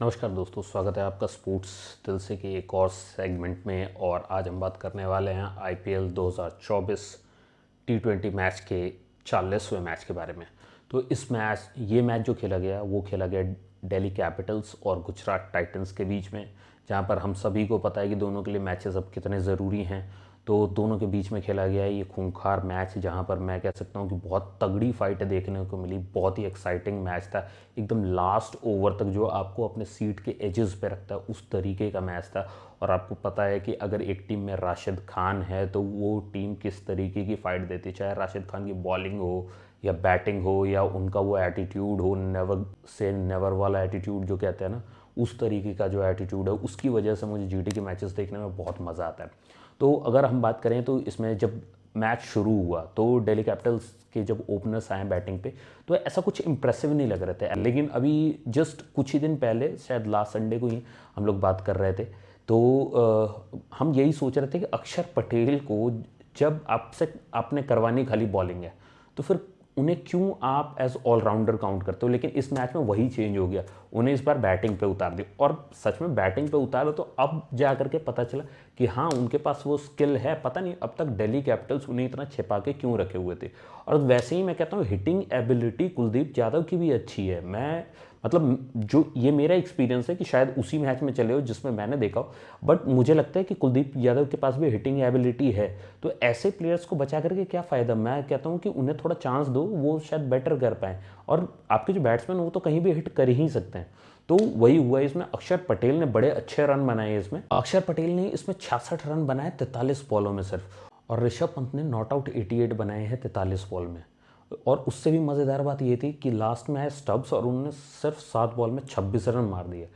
नमस्कार दोस्तों, स्वागत है आपका स्पोर्ट्स दिल से के एक और सेगमेंट में। और आज हम बात करने वाले हैं आईपीएल 2024 टी20 मैच के 40वें मैच के बारे में। तो ये मैच जो खेला गया वो खेला गया दिल्ली कैपिटल्स और गुजरात टाइटंस के बीच में, जहां पर हम सभी को पता है कि दोनों के लिए मैचेस अब कितने ज़रूरी हैं। तो दोनों के बीच में खेला गया ये खूंखार मैच, जहां पर मैं कह सकता हूं कि बहुत तगड़ी फाइट देखने को मिली। बहुत ही एक्साइटिंग मैच था, एकदम लास्ट ओवर तक जो आपको अपने सीट के एजेस पे रखता है उस तरीके का मैच था। और आपको पता है कि अगर एक टीम में राशिद खान है तो वो टीम किस तरीके की फाइट देती है, चाहे राशिद खान की बॉलिंग हो या बैटिंग हो या उनका वो एटीट्यूड हो, नेवर से नेवर वाला एटीट्यूड जो कहते हैं ना, उस तरीके का जो एटीट्यूड है, उसकी वजह से मुझे जीटी के मैचेस देखने में बहुत मज़ा आता है। तो अगर हम बात करें तो इसमें जब मैच शुरू हुआ तो दिल्ली कैपिटल्स के जब ओपनर्स आए बैटिंग पे तो ऐसा कुछ इंप्रेसिव नहीं लग रहे थे। लेकिन अभी जस्ट कुछ ही दिन पहले, शायद लास्ट संडे को ही हम लोग बात कर रहे थे, तो हम यही सोच रहे थे कि अक्षर पटेल को जब आपसे आपने करवानी खाली बॉलिंग है तो फिर उन्हें क्यों आप एज ऑलराउंडर काउंट करते हो। लेकिन इस मैच में वही चेंज हो गया, उन्हें इस बार बैटिंग पे उतार दिया। और सच में बैटिंग पे उतारो तो अब जा करके पता चला कि हाँ, उनके पास वो स्किल है। पता नहीं अब तक दिल्ली कैपिटल्स उन्हें इतना छिपा के क्यों रखे हुए थे। और वैसे ही मैं कहता हूँ हिटिंग एबिलिटी कुलदीप यादव की भी अच्छी है। मैं मतलब जो ये मेरा एक्सपीरियंस है कि शायद उसी मैच में चले हो जिसमें मैंने देखा हो, बट मुझे लगता है कि कुलदीप यादव के पास भी हिटिंग एबिलिटी है। तो ऐसे प्लेयर्स को बचा करके क्या फ़ायदा। मैं कहता हूँ कि उन्हें थोड़ा चांस दो, वो शायद बेटर कर पाएँ। और आपके जो बैट्समैन वो तो कहीं भी हिट कर ही सकते हैं। तो वही हुआ इसमें। अक्षर पटेल ने बड़े अच्छे रन बनाए इसमें। अक्षर पटेल ने इसमें 66 रन बनाए 43 बॉलों में सिर्फ। और ऋषभ पंत ने नॉट आउट 88 बनाए हैं 43 बॉल में। और उससे भी मज़ेदार बात ये थी कि लास्ट में है स्टब्स और उन्होंने सिर्फ 7 बॉल में 26 रन मार दिए।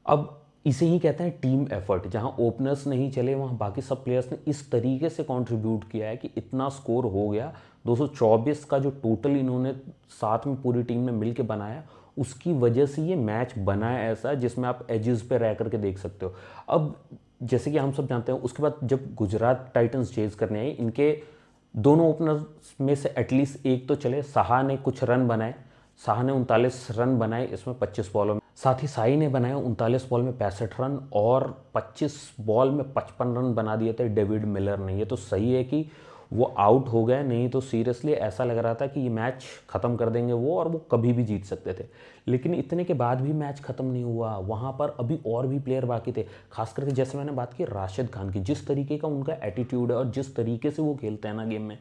अब इसे ही कहते हैं टीम एफर्ट। जहां ओपनर्स नहीं चले वहां बाकी सब प्लेयर्स ने इस तरीके से कंट्रीब्यूट किया है कि इतना स्कोर हो गया। 224 का जो टोटल इन्होंने साथ में पूरी टीम ने मिलकर बनाया, उसकी वजह से ये मैच बना है ऐसा जिसमें आप एजेस पे रह करके देख सकते हो। अब जैसे कि हम सब जानते हैं, उसके बाद जब गुजरात टाइटंस चेज करने आई, इनके दोनों ओपनर्स में से एटलीस्ट एक तो चले। साहा ने कुछ रन बनाए, साहा ने 39 रन बनाए इसमें 25 बॉलों में। साथ ही साई ने बनाए 39 बॉल में 65 रन और 25 बॉल में 55 रन बना दिए थे डेविड मिलर ने। ये तो सही है कि वो आउट हो गए, नहीं तो सीरियसली ऐसा लग रहा था कि ये मैच ख़त्म कर देंगे वो, और वो कभी भी जीत सकते थे। लेकिन इतने के बाद भी मैच ख़त्म नहीं हुआ। वहाँ पर अभी और भी प्लेयर बाकी थे, खास करके जैसे मैंने बात की राशिद खान की। जिस तरीके का उनका एटीट्यूड है और जिस तरीके से वो खेलते हैं ना गेम में,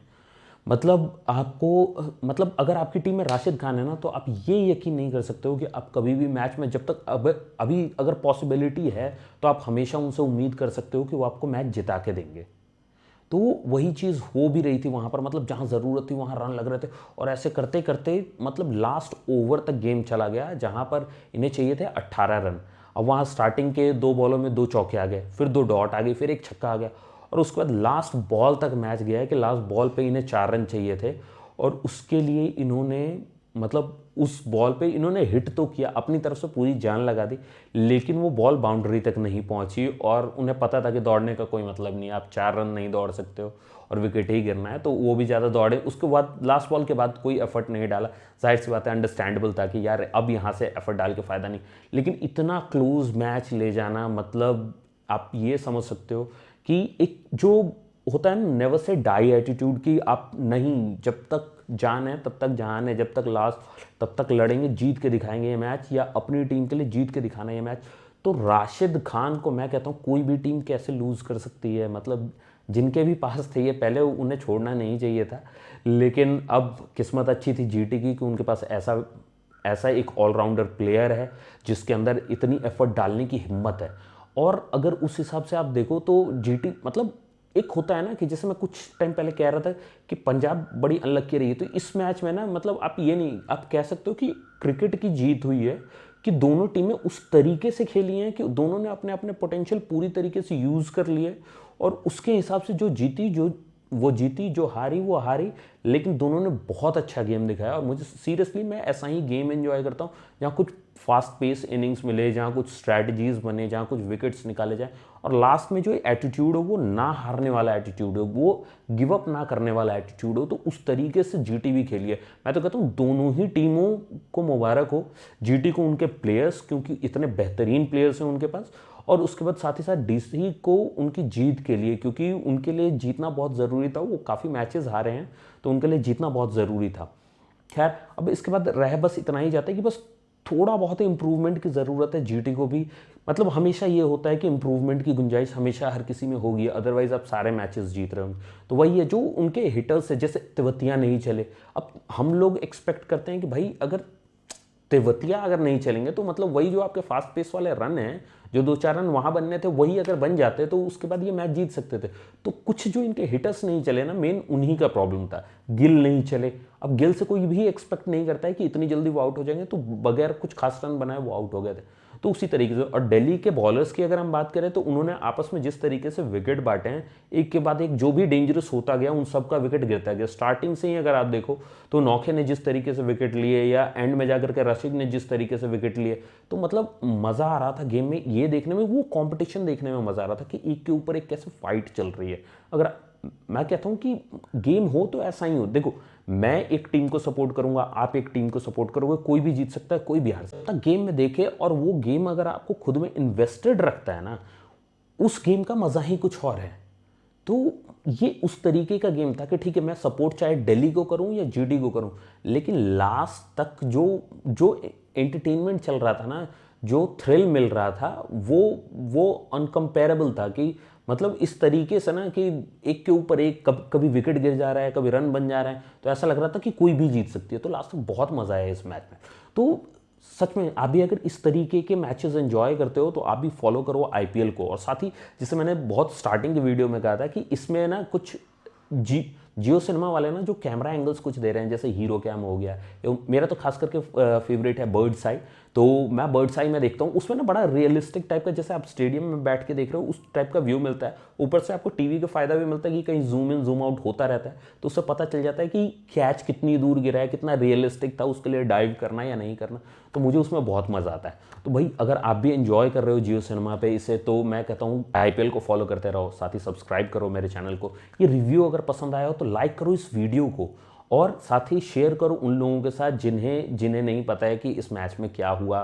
मतलब आपको मतलब अगर आपकी टीम में राशिद खान है ना, तो आप ये यकीन नहीं कर सकते हो कि आप कभी भी मैच में, जब तक अब अभी अगर पॉसिबिलिटी है तो आप हमेशा उनसे उम्मीद कर सकते हो कि वो आपको मैच जिता के देंगे। तो वही चीज़ हो भी रही थी वहाँ पर। मतलब जहाँ ज़रूरत थी वहाँ रन लग रहे थे, और ऐसे करते करते मतलब लास्ट ओवर तक गेम चला गया, जहाँ पर इन्हें चाहिए थे 18 रन। अब वहाँ स्टार्टिंग के 2 बॉलों में 2 चौके आ गए, फिर 2 डॉट आ गई, फिर एक छक्का आ गया, और उसके बाद लास्ट बॉल तक मैच गया है कि लास्ट बॉल पे इन्हें 4 रन चाहिए थे। और उसके लिए इन्होंने मतलब उस बॉल पे इन्होंने हिट तो किया, अपनी तरफ से पूरी जान लगा दी, लेकिन वो बॉल बाउंड्री तक नहीं पहुंची। और उन्हें पता था कि दौड़ने का कोई मतलब नहीं, आप 4 रन नहीं दौड़ सकते हो और विकेट ही गिरना है। तो वो भी ज़्यादा दौड़े। उसके बाद लास्ट बॉल के बाद कोई एफर्ट नहीं डाला। जाहिर सी बात है, अंडरस्टैंडेबल था कि यार अब यहाँ से एफर्ट डाल के फ़ायदा नहीं। लेकिन इतना क्लोज मैच ले जाना, मतलब आप ये समझ सकते हो कि एक जो होता है ना नेवर से डाई एटीट्यूड, की आप नहीं, जब तक जान है तब तक जान है, जब तक लास्ट तब तक लड़ेंगे, जीत के दिखाएंगे ये मैच, या अपनी टीम के लिए जीत के दिखाना ये मैच। तो राशिद खान को मैं कहता हूँ कोई भी टीम कैसे लूज़ कर सकती है। मतलब जिनके भी पास थे ये, पहले उन्हें छोड़ना नहीं चाहिए था। लेकिन अब किस्मत अच्छी थी जीटी की कि उनके पास ऐसा ऐसा एक ऑलराउंडर प्लेयर है जिसके अंदर इतनी एफर्ट डालने की हिम्मत है। और अगर उस हिसाब से आप देखो तो जीटी मतलब एक होता है ना कि जैसे मैं कुछ टाइम पहले कह रहा था कि पंजाब बड़ी अनलक्की रही है, तो इस मैच में ना मतलब आप ये नहीं, आप कह सकते हो कि क्रिकेट की जीत हुई है कि दोनों टीमें उस तरीके से खेली हैं कि दोनों ने अपने अपने पोटेंशियल पूरी तरीके से यूज़ कर लिए, और उसके हिसाब से जो जीती वो जीती, जो हारी वो हारी। लेकिन दोनों ने बहुत अच्छा गेम दिखाया, और मुझे सीरियसली मैं ऐसा ही गेम एंजॉय करता हूँ जहाँ कुछ फास्ट पेस इनिंग्स मिले, जहाँ कुछ स्ट्रैटेजीज बने, जहाँ कुछ विकेट्स निकाले जाए, और लास्ट में जो एटीट्यूड हो वो ना हारने वाला एटीट्यूड हो, वो गिव अप ना करने वाला एटीट्यूड हो, तो उस तरीके से जीटी भी खेली है। मैं तो कहता हूँ दोनों ही टीमों को मुबारक हो, जीटी को उनके प्लेयर्स, क्योंकि इतने बेहतरीन प्लेयर्स हैं उनके पास, और उसके बाद साथ ही साथ डीसी को उनकी जीत के लिए, क्योंकि उनके लिए जीतना बहुत ज़रूरी था। वो काफ़ी मैचेस हारे हैं, तो उनके लिए जीतना बहुत ज़रूरी था। खैर, अब इसके बाद रह बस इतना ही जाता है कि बस थोड़ा बहुत इम्प्रूवमेंट की ज़रूरत है जीटी को भी। मतलब हमेशा ये होता है कि इम्प्रूवमेंट की गुंजाइश हमेशा हर किसी में होगी, अदरवाइज आप सारे मैचेस जीत रहे होंगे। तो वही है, जो उनके हिटर्स है, जैसे तेवतिया नहीं चले, अब हम लोग एक्सपेक्ट करते हैं कि भाई अगर तेवतिया अगर नहीं चलेंगे तो मतलब वही जो आपके फास्ट पेस वाले रन हैं, जो 2-4 रन वहाँ बनने थे, वही अगर बन जाते तो उसके बाद ये मैच जीत सकते थे। तो कुछ जो इनके हिटर्स नहीं चले ना, मेन उन्हीं का प्रॉब्लम था। गिल नहीं चले, अब गिल से कोई भी एक्सपेक्ट नहीं करता है कि इतनी जल्दी वो आउट हो जाएंगे, तो बगैर कुछ खास रन बनाए वो आउट हो गए थे। तो उसी तरीके से, और दिल्ली के बॉलर्स की अगर हम बात करें तो उन्होंने आपस में जिस तरीके से विकेट बांटे हैं, एक के बाद एक जो भी डेंजरस होता गया उन सबका विकेट गिरता गया। स्टार्टिंग से ही अगर आप देखो तो नौखे ने जिस तरीके से विकेट लिए, या एंड में जाकर के रशीद ने जिस तरीके से विकेट लिए, तो मतलब मज़ा आ रहा था गेम में ये देखने में, वो कंपटीशन देखने में मज़ा आ रहा था कि एक के ऊपर एक कैसे फाइट चल रही है। अगर मैं कहता हूँ कि गेम हो तो ऐसा ही हो। देखो, मैं एक टीम को सपोर्ट करूंगा, आप एक टीम को सपोर्ट करोगे, कोई भी जीत सकता है, कोई भी हार सकता है। गेम में देखे, और वो गेम अगर आपको खुद में इन्वेस्टेड रखता है ना, उस गेम का मज़ा ही कुछ और है। तो ये उस तरीके का गेम था कि ठीक है, मैं सपोर्ट चाहे दिल्ली को करूं या जीटी को करूं, लेकिन लास्ट तक जो जो एंटरटेनमेंट चल रहा था ना, जो थ्रिल मिल रहा था, वो अनकंपेरेबल था। कि मतलब इस तरीके से ना कि एक के ऊपर एक, कभी विकेट गिर जा रहा है, कभी रन बन जा रहा है, तो ऐसा लग रहा था कि कोई भी जीत सकती है। तो लास्ट तक बहुत मज़ा आया इस मैच में। तो सच में आप भी अगर इस तरीके के मैचेस एंजॉय करते हो तो आप भी फॉलो करो आईपीएल को। और साथ ही, जैसे मैंने बहुत स्टार्टिंग के वीडियो में कहा था कि इसमें ना कुछ जियो सिनेमा वाले ना जो कैमरा एंगल्स कुछ दे रहे हैं, जैसे हीरो कैम हो गया, मेरा तो खास करके फेवरेट है बर्ड्स आई। तो मैं बर्ड्स आई में देखता हूँ, उसमें ना बड़ा रियलिस्टिक टाइप का, जैसे आप स्टेडियम में बैठ के देख रहे हो उस टाइप का व्यू मिलता है। ऊपर से आपको टीवी का फायदा भी मिलता है कि कहीं जूम इन जूम आउट होता रहता है, तो उससे पता चल जाता है कि कैच कितनी दूर गिरा है, कितना रियलिस्टिक था, उसके लिए डाइव करना या नहीं करना। तो मुझे उसमें बहुत मज़ा आता है। तो भाई अगर आप भी एंजॉय कर रहे हो जियो सिनेमा पे इसे, तो मैं कहता हूँ आईपीएल को फॉलो करते रहो, साथ ही सब्सक्राइब करो मेरे चैनल को। ये रिव्यू अगर पसंद आया हो तो लाइक करो इस वीडियो को, और साथ ही शेयर करो उन लोगों के साथ जिन्हें नहीं पता है कि इस मैच में क्या हुआ,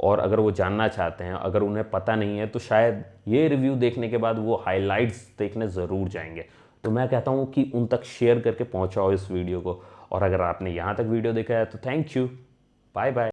और अगर वो जानना चाहते हैं, अगर उन्हें पता नहीं है, तो शायद ये रिव्यू देखने के बाद वो हाइलाइट्स देखने ज़रूर जाएंगे। तो मैं कहता हूँ कि उन तक शेयर करके पहुँचाओ इस वीडियो को। और अगर आपने यहाँ तक वीडियो देखा है तो थैंक यू, बाय बाय।